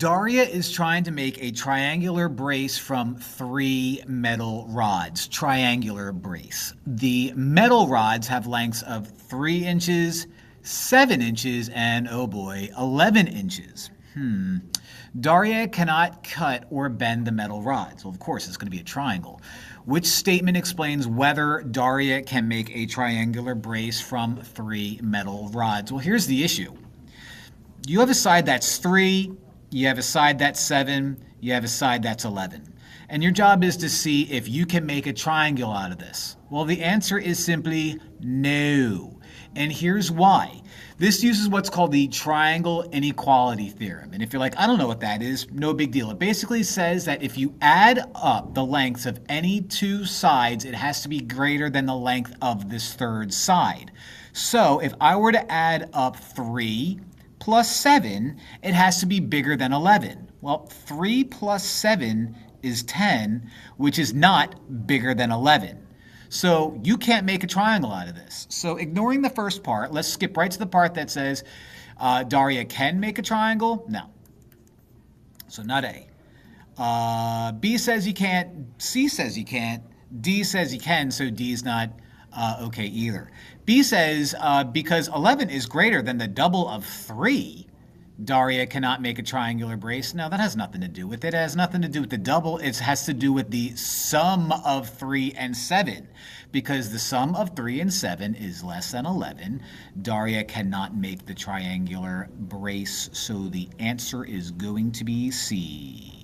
Daria is trying to make a triangular brace from 3 metal rods. Triangular brace. The metal rods have lengths of 3 inches, 7 inches, and oh boy, 11 inches. Daria cannot cut or bend the metal rods. Well, of course, it's going to be a triangle. Which statement explains whether Daria can make a triangular brace from 3 metal rods? Well, here's the issue. You have a side that's 3, you have a side that's 7, you have a side that's 11. And your job is to see if you can make a triangle out of this. Well, the answer is simply no. And here's why. This uses what's called the Triangle Inequality Theorem. And if you're like, I don't know what that is, no big deal. It basically says that if you add up the lengths of any 2 sides, it has to be greater than the length of this third side. So if I were to add up 3 plus 7, it has to be bigger than 11. Well, 3 plus 7 is 10, which is not bigger than 11. So you can't make a triangle out of this. So ignoring the first part, let's skip right to the part that says Daria can make a triangle. No. So not A. B says you can't. C says you can't. D says you can, so D is not okay either. B says because 11 is greater than the double of 3, Daria cannot make a triangular brace. No, that has nothing to do with it. It has nothing to do with the double. It has to do with the sum of 3 and 7. Because the sum of 3 and 7 is less than 11, Daria cannot make the triangular brace. So the answer is going to be C.